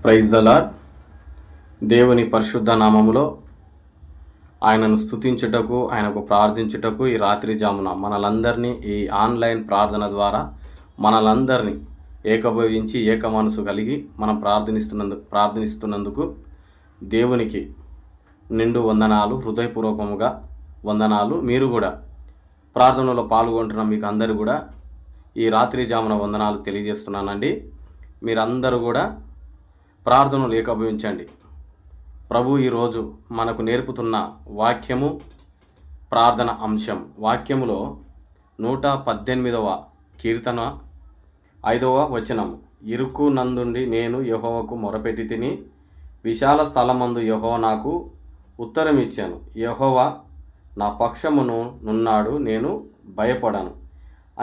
Praise the lord. దేవుని పరిశుద్ధ నామములో ఆయనను స్తుతించుటకు, ఆయనకు ప్రార్థించుటకు ఈ రాత్రి జామున మనలందరినీ ఈ ఆన్లైన్ ప్రార్థన ద్వారా మనలందరినీ ఏకభవించి ఏక మనసు కలిగి మనం ప్రార్థనిస్తున్నందుకు దేవునికి నిండు వందనాలు, హృదయపూర్వకముగా వందనాలు. మీరు కూడా ప్రార్థనలో పాల్గొంటున్న మీకు అందరూ కూడా ఈ రాత్రి జామున వందనాలు తెలియజేస్తున్నానండి. మీరందరూ కూడా ప్రార్థనలు ఏకభవించండి. ప్రభు ఈరోజు మనకు నేర్పుతున్న వాక్యము ప్రార్థన అంశం. వాక్యములో 118వ కీర్తన 5వ వచనం, ఇరుకు నందుండి నేను యెహోవాకు మొరపెట్టి తిని, విశాల స్థలమందు యెహోవా నాకు ఉత్తరం ఇచ్చాను. యెహోవా నా పక్షమును నున్నాడు, నేను భయపడను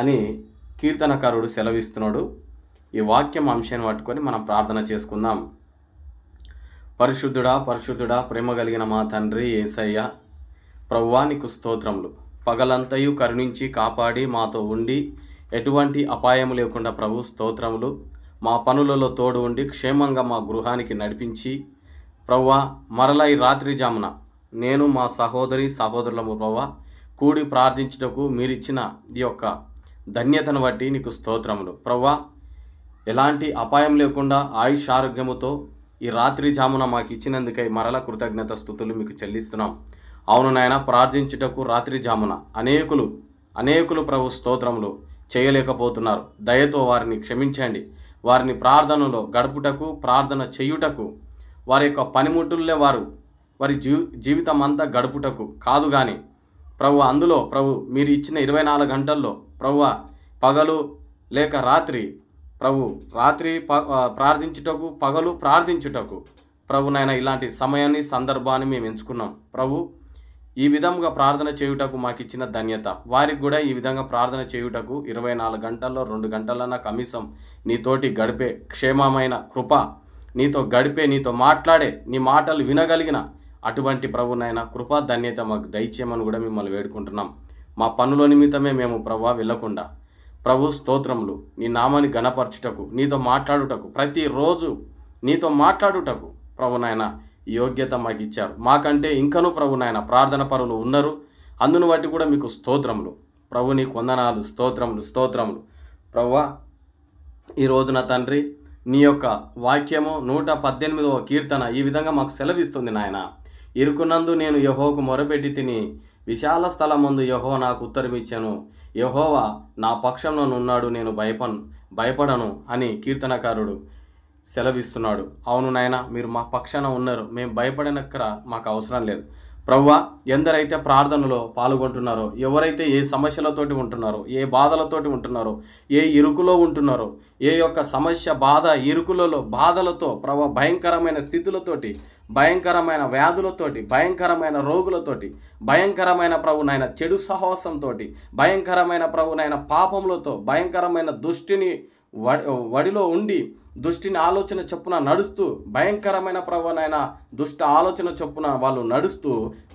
అని కీర్తనకారుడు సెలవిస్తున్నాడు. ఈ వాక్యం అంశాన్ని పట్టుకొని మనం ప్రార్థన చేసుకుందాం. పరిశుద్ధుడా పరిశుద్ధుడా ప్రేమ కలిగిన మా తండ్రి యేసయ్య, ప్రభువా నీకు స్తోత్రములు. పగలంతయు కరుణించి కాపాడి మాతో ఉండి ఎటువంటి అపాయం లేకుండా ప్రభు స్తోత్రములు. మా పనులలో తోడు ఉండి క్షేమంగా మా గృహానికి నడిపించి ప్రభువా మరలా ఈ రాత్రి జామున నేను మా సహోదరులము ప్రభువా కూడి ప్రార్థించుటకు మీరిచ్చిన ఈ యొక్క ధన్యతను బట్టి నీకు స్తోత్రములు. ప్రభువా ఎలాంటి అపాయం లేకుండా ఆయుష్ ఆరోగ్యముతో ఈ రాత్రి జామున మాకు ఇచ్చినందుకై మరల కృతజ్ఞత స్తుతులు మీకు చెల్లిస్తున్నాం. అవును నాయన, ప్రార్థించుటకు రాత్రి జామున అనేకులు ప్రభు స్తోత్రములు చేయలేకపోతున్నారు. దయతో వారిని క్షమించండి. వారిని ప్రార్థనలో గడుపుటకు, ప్రార్థన చేయుటకు, వారి యొక్క పనిముట్టులనే వారి జీవితం అంతా గడుపుటకు కాదు కానీ ప్రభు అందులో ప్రభు మీరు ఇచ్చిన 24 గంటల్లో ప్రభు పగలు లేక రాత్రి ప్రార్థించుటకు, పగలు ప్రార్థించుటకు ప్రభు నాయన ఇలాంటి సమయాన్ని సందర్భాన్ని మేము ఎంచుకున్నాం. ప్రభు ఈ విధంగా ప్రార్థన చేయుటకు మాకు ఇచ్చిన ధన్యత, వారికి కూడా ఈ విధంగా ప్రార్థన చేయుటకు 24 గంటల్లో 2 గంటలన్నా కనీసం నీతోటి గడిపే క్షేమమైన కృప, నీతో గడిపే, నీతో మాట్లాడే, నీ మాటలు వినగలిగిన అటువంటి ప్రభు నాయన కృపా ధన్యత మాకు దయచేయమని కూడా మిమ్మల్ని వేడుకుంటున్నాం. మా పనుల నిమిత్తమే మేము ప్రభు వెళ్ళకుండా ప్రభు స్తోత్రములు నీ నామాన్ని గణపరచుటకు, నీతో మాట్లాడుటకు, ప్రతిరోజు నీతో మాట్లాడుటకు ప్రభు నాయన యోగ్యత మాకు ఇచ్చారు. మాకంటే ఇంకనూ ప్రభు నాయన ప్రార్థన పరులు ఉన్నారు. అందును బట్టి కూడా మీకు స్తోత్రములు ప్రభు, నీకు వందనాలు, స్తోత్రములు ప్రభువా. ఈ రోజున తండ్రి నీ యొక్క వాక్యము 118వ కీర్తన ఈ విధంగా మాకు సెలవిస్తుంది. నాయన, ఇరుకునందు నేను యెహోవాకు మొరపెట్టి తిని, విశాల స్థలమందు యెహోవా నాకు ఉత్తరం ఇచ్చాను. యెహోవా నా పక్షంలో ఉన్నాడు, నేను భయపడను అని కీర్తనకారుడు సెలవిస్తున్నాడు. అవును నాయన, మీరు మా పక్షాన ఉన్నారు, మేము భయపడనక్కర మాకు అవసరం లేదు. ప్రభువా, ఎందరైతే ప్రార్థనలో పాల్గొంటున్నారో, ఎవరైతే ఏ సమస్యలతోటి ఉంటున్నారో, ఏ బాధలతోటి ఉంటున్నారో, ఏ ఇరుకులో ఉంటున్నారో, ఏ యొక్క సమస్య ఇరుకులలో బాధలతో ప్రభు భయంకరమైన స్థితులతోటి, భయంకరమైన వ్యాధులతోటి, భయంకరమైన రోగులతోటి, భయంకరమైన ప్రభు నాయన చెడు సహవాసంతో, భయంకరమైన ప్రభు నాయన పాపములతో, భయంకరమైన దుష్టిని వడిలో ఉండి దుష్టిని ఆలోచన చొప్పున నడుస్తూ, భయంకరమైన ప్రభు నాయన దుష్ట ఆలోచన చొప్పున వాళ్ళు నడుస్తూ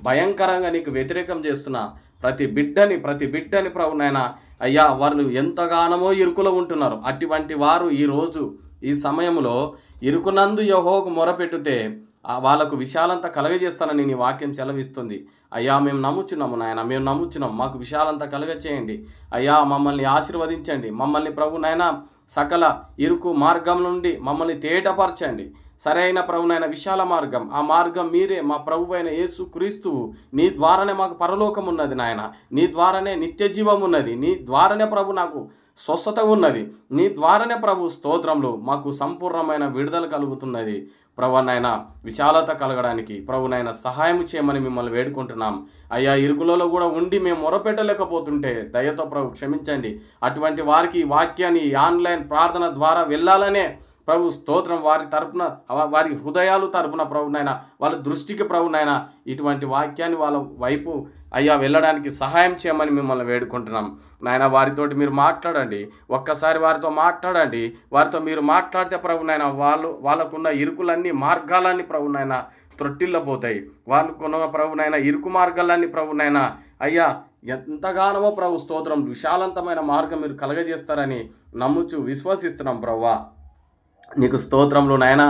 భయంకరంగా నీకు వ్యతిరేకం చేస్తున్న ప్రతి బిడ్డని ప్రభు నాయన అయ్యా, వాళ్ళు ఎంతగానో ఇరుకులో ఉంటున్నారు. అటువంటి వారు ఈరోజు ఈ సమయంలో ఇరుకునందు యెహోవాకు మొరపెట్టితే వాళ్ళకు విశాలంత కలగజేస్తానని నీ వాక్యం సెలవిస్తుంది. అయ్యా, మేము నమ్ముచున్నాము నాయన, మేము నమ్ముచున్నాం. మాకు విశాలంత కలగచేయండి అయ్యా, మమ్మల్ని ఆశీర్వదించండి. మమ్మల్ని ప్రభు నాయన సకల ఇరుకు మార్గం నుండి మమ్మల్ని తేటపరచండి. సరైన ప్రభునైన విశాల మార్గం, ఆ మార్గం మీరే, మా ప్రభు అయిన యేసు క్రీస్తువు. నీ ద్వారానే మాకు పరలోకం ఉన్నది నాయన, నీ ద్వారానే నిత్య జీవం ఉన్నది, నీ ద్వారానే ప్రభు నాకు స్వస్థత ఉన్నది, నీ ద్వారానే ప్రభు స్తోత్రములు మాకు సంపూర్ణమైన విడుదల కలుగుతున్నది. ప్రభు నాయన విశాలత కలగడానికి ప్రభు నాయన సహాయం చేయమని మిమ్మల్ని వేడుకుంటున్నాం. అయ్యా, ఇరుకులలో కూడా ఉండి మేము మొరపెట్టలేకపోతుంటే దయతో ప్రభు క్షమించండి. అటువంటి వారికి ఈ వాక్యాన్ని ఆన్లైన్ ప్రార్థన ద్వారా వెళ్ళాలనే ప్రభు స్తోత్రం, వారి హృదయాలు తరపున ప్రభునైనా వాళ్ళ దృష్టికి ప్రభునైనా ఇటువంటి వాక్యాన్ని వాళ్ళ వైపు అయ్యా వెళ్ళడానికి సహాయం చేయమని మిమ్మల్ని వేడుకుంటున్నాం. నాయన, వారితోటి మీరు మాట్లాడండి, ఒక్కసారి వారితో మాట్లాడండి. వారితో మీరు మాట్లాడితే ప్రభునైనా వాళ్ళకున్న ఇరుకులన్నీ, మార్గాలన్నీ ప్రభునైనా త్రొట్టిల్లపోతాయి. వాళ్ళకున్న ప్రభునైనా ఇరుకు మార్గాలన్నీ ప్రభునైనా అయ్యా ఎంతగానో ప్రభు స్తోత్రం, విశాలంతమైన మార్గం మీరు కలగజేస్తారని నమ్ముచు విశ్వసిస్తున్నాం ప్రభువా. నీకు స్తోత్రములు నాయన,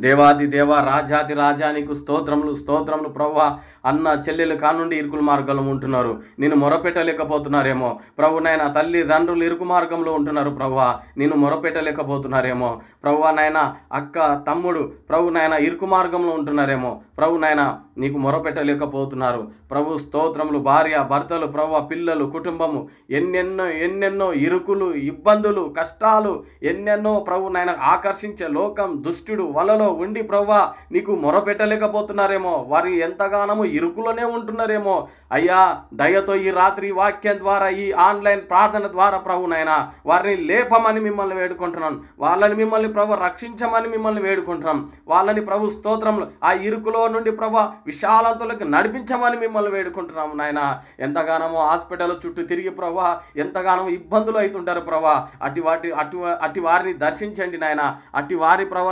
దేవాది దేవ, రాజాది రాజా, నీకు స్తోత్రములు స్తోత్రములు ప్రభువా. అన్న చెల్లెలు కానుండి ఇరుకుల మార్గంలో ఉంటున్నారు, నేను మొరపెట్టలేకపోతున్నారేమో ప్రభు నాయన. తల్లిదండ్రులు ఇరుకు మార్గంలో ఉంటున్నారు ప్రభువా, నేను మొరపెట్టలేకపోతున్నారేమో ప్రభువా నాయన. అక్క తమ్ముడు ప్రభు నాయన ఇరుకు మార్గంలో ఉంటున్నారేమో ప్రభు నాయన, నీకు మొరపెట్టలేకపోతున్నారు ప్రభు. స్తోత్రములు. భార్య భర్తలు ప్రభువా, పిల్లలు, కుటుంబము, ఎన్నెన్నో ఇరుకులు, ఇబ్బందులు, కష్టాలు ఎన్నెన్నో ప్రభు నాయన. ఆకర్షించే లోకం దుష్టుడు వలలో ఉండి ప్రభువా నీకు మొరపెట్టలేకపోతున్నారేమో, వారి ఎంతగానో ఇరుకులోనే ఉంటున్నారేమో అయ్యా. దయతో ఈ రాత్రి వాక్యం ద్వారా, ఈ ఆన్లైన్ ప్రార్థన ద్వారా ప్రభు నాయన వారిని లేపమని మిమ్మల్ని వేడుకుంటున్నాను. వాళ్ళని మిమ్మల్ని ప్రభు రక్షించమని మిమ్మల్ని వేడుకుంటున్నాం. వాళ్ళని ప్రభు స్తోత్రంలో ఆ ఇరుకులో నుండి ప్రభు విశాలతలకు నడిపించమని మిమ్మల్ని వేడుకుంటున్నాము నాయన. ఎంతగానో హాస్పిటల్ చుట్టూ తిరిగి ప్రభు ఎంతగానో ఇబ్బందులు అవుతుంటారు ప్రభు. అటు వారిని దర్శించండి నాయన. అటు వారి ప్రభు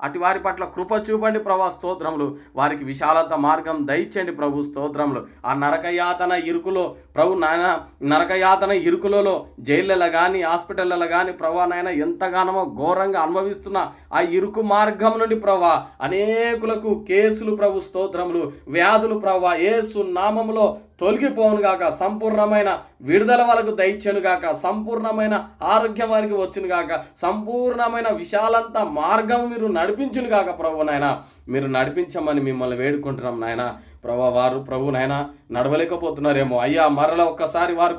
అటు వారి పట్ల కృప చూపండి ప్రభు. స్తోత్రములు. వారికి విశాలత మార్గం దయచండి ప్రభు. స్తోత్రములు. ఆ నరకయాతన ఇరుకులో ప్రభు నాయన, నరకయాతన ఇరుకులలో జైళ్ళలో కానీ హాస్పిటళ్ళలో కానీ ప్రభు నాయన ఎంతగానో ఘోరంగా అనుభవిస్తున్న ఆ ఇరుకు మార్గం నుండి ప్రభు అనేకులకు కేసులు ప్రభు స్తోత్రములు, వ్యాధులు ప్రభు యేసు నామములో తొలగిపోవును గాక. సంపూర్ణమైన విడుదల వాళ్ళకు దయచేను గాక. సంపూర్ణమైన ఆరోగ్యం వారికి వచ్చును గాక. సంపూర్ణమైన విశాలంత మార్గం మీరు నడిపించును గాక ప్రభు నాయన. మీరు నడిపించమని మిమ్మల్ని వేడుకుంటున్నాం నాయన. వారు ప్రభు నాయన నడవలేకపోతున్నారేమో అయ్యా, మరలా ఒక్కసారి వారి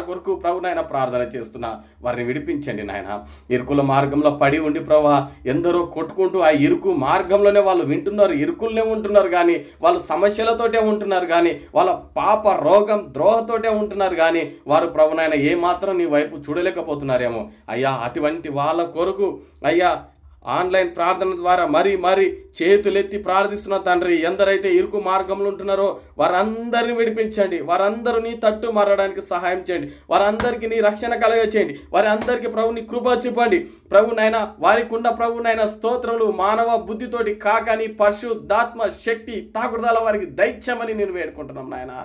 కొరకు ప్రభు నాయన ప్రార్థన చేస్తున్నా. వారిని విడిపించండి నాయన. ఇరుకుల మార్గంలో పడి ఉండి ప్రభు ఎందరో కొట్టుకుంటూ ఆ ఇరుకు మార్గంలోనే వాళ్ళు వింటున్నారు, ఇరుకుల్నే ఉంటున్నారు కానీ వాళ్ళు సమస్యలతోటే ఉంటున్నారు కానీ వాళ్ళ పాప రోగం ద్రోహతోటే ఉంటున్నారు కానీ వారు ప్రభు నాయన ఏమాత్రం నీ వైపు చూడలేకపోతున్నారేమో అయ్యా. అటువంటి వాళ్ళ కొరకు అయ్యా ఆన్లైన్ ప్రార్థన ద్వారా మరీ చేతులెత్తి ప్రార్థిస్తున్న తండ్రి, ఎందరైతే ఇరుకు మార్గంలో ఉంటున్నారో వారందరిని విడిపించండి. వారందరూ నీ తట్టు మారడానికి సహాయం చేయండి. వారందరికీ నీ రక్షణ కలగచేయండి. వారందరికీ ప్రభు నీ కృప చూపండి ప్రభు నాయన. వారికి ఉన్న ప్రభు నాయన స్తోత్రములు మానవ బుద్ధితోటి కాక నీ పరిశుద్ధాత్మ శక్తి తాకుదల వారికి దైత్యమని నేను వేడుకుంటున్నాం నాయన.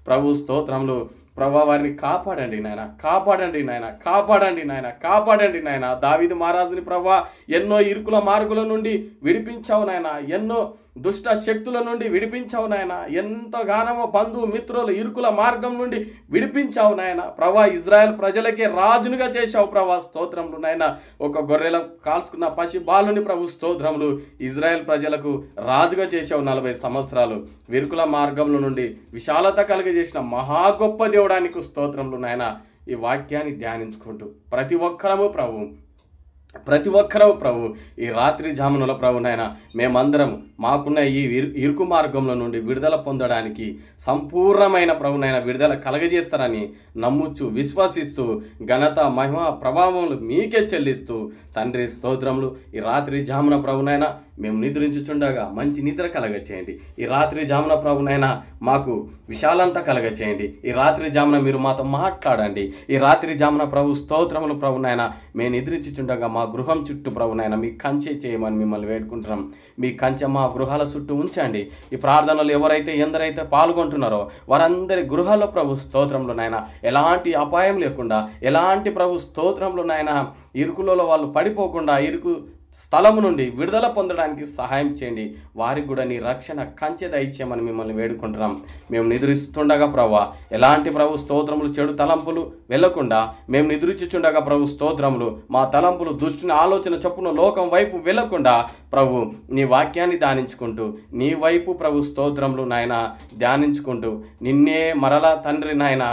ప్రభు స్తోత్రములు. ప్రభా వారిని కాపాడండి నాయన, కాపాడండి నాయన, కాపాడండి నాయన, కాపాడండి నాయన. దావీదు మహారాజుని ప్రభా ఎన్నో ఇరుకుల మార్గుల నుండి విడిపించావు నాయన, ఎన్నో దుష్ట శక్తుల నుండి విడిపించావు నాయన, ఎంతగానో బంధువు మిత్రులు ఇరుకుల మార్గం నుండి విడిపించావు నాయన. ప్రభా ఇజ్రాయెల్ ప్రజలకే రాజునుగా చేశావు ప్రభా. స్తోత్రములు నాయన. ఒక గొర్రెల కాల్చుకున్న పసి బాలుని ప్రభు స్తోత్రములు. ఇజ్రాయెల్ ప్రజలకు రాజుగా చేశావు 40 సంవత్సరాలు. ఇరుకుల మార్గంలో నుండి విశాలత కలిగజేసిన మహా గొప్ప దేవుడానికి స్తోత్రములు నాయన. ఈ వాక్యాన్ని ధ్యానించుకుంటూ ప్రతి ఒక్కరము ప్రభు ఈ రాత్రి జామునలో ప్రభు నాయన మేమందరం మాకున్న ఈ ఇరుకు మార్గంలో నుండి విడుదల పొందడానికి సంపూర్ణమైన ప్రభు నాయన విడుదల కలగజేస్తారని నమ్ముచు విశ్వసిస్తూ ఘనత మహిమ ప్రభావములు మీకే చెల్లిస్తూ తండ్రి స్తోత్రములు. ఈ రాత్రి జామున ప్రభు నాయన మేము నిద్రించుచుండగా మంచి నిద్ర కలగచేయండి. ఈ రాత్రి జామున ప్రభు నాయన మాకు విశాలంత కలగచేయండి. ఈ రాత్రి జామున మీరు మాతో మాట్లాడండి. ఈ రాత్రి జామున ప్రభు స్తోత్రములు ప్రభు నాయన మేము నిద్రించుచుండగా మా గృహం చుట్టూ ప్రభు నాయన మీ కంచె చేయమని మిమ్మల్ని వేడుకుంటున్నాం. మీ కంచె మా గృహాల చుట్టూ ఉంచండి. ఈ ప్రార్థనలు ఎందరైతే పాల్గొంటున్నారో వారందరి గృహాల్లో ప్రభు స్తోత్రంలో నాయన ఎలాంటి అపాయం లేకుండా, ఎలాంటి ప్రభు స్తోత్రంలో నాయన ఇరుకులలో వాళ్ళు పడిపోకుండా ఇరుకు స్థలము నుండి విడుదల పొందడానికి సహాయం చేయండి. వారికి కూడా నీ రక్షణ కంచె దయచేయమని మిమ్మల్ని వేడుకుంటున్నాం. మేము నిద్రిస్తుండగా ప్రభు ఎలాంటి ప్రభు స్తోత్రములు చెడు తలంపులు వెళ్లకుండా మేము నిద్రించుచుండగా ప్రభు స్తోత్రములు మా తలంపులు దుష్టుని ఆలోచన చొప్పున లోకం వైపు వెళ్లకుండా ప్రభు నీ వాక్యాన్ని ధ్యానించుకుంటూ నీ వైపు ప్రభు స్తోత్రములు నాయన ధ్యానించుకుంటూ నిన్నే మరలా తండ్రి నాయన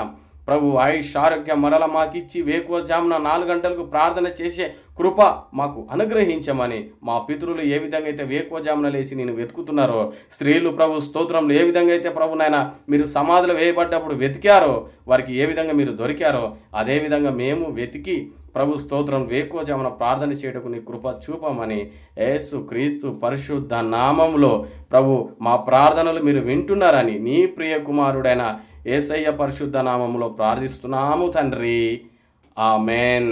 ప్రభు ఆయుష్ ఆరోగ్యం మరల మాకిచ్చి వేకువజామున 4 గంటలకు ప్రార్థన చేసే కృప మాకు అనుగ్రహించమని మా పితరులు ఏ విధంగా అయితే వేకువజామున లేచి నేను వెతుకుతున్నారో, స్త్రీలు ప్రభు స్తోత్రంలో ఏ విధంగా అయితే ప్రభు నాయన మీరు సమాధులు వేయబడ్డప్పుడు వెతికారో వారికి ఏ విధంగా మీరు దొరికారో అదేవిధంగా మేము వెతికి ప్రభు స్తోత్రం వేకువజామున ప్రార్థన చేయటకు నీ కృప చూపమని యేసు క్రీస్తు పరిశుద్ధ నామములో ప్రభు మా ప్రార్థనలు మీరు వింటున్నారని నీ ప్రియ కుమారుడైన యేసయ్య పరిశుద్ధ నామములో ప్రార్థిస్తున్నాము తండ్రి. ఆమెన్.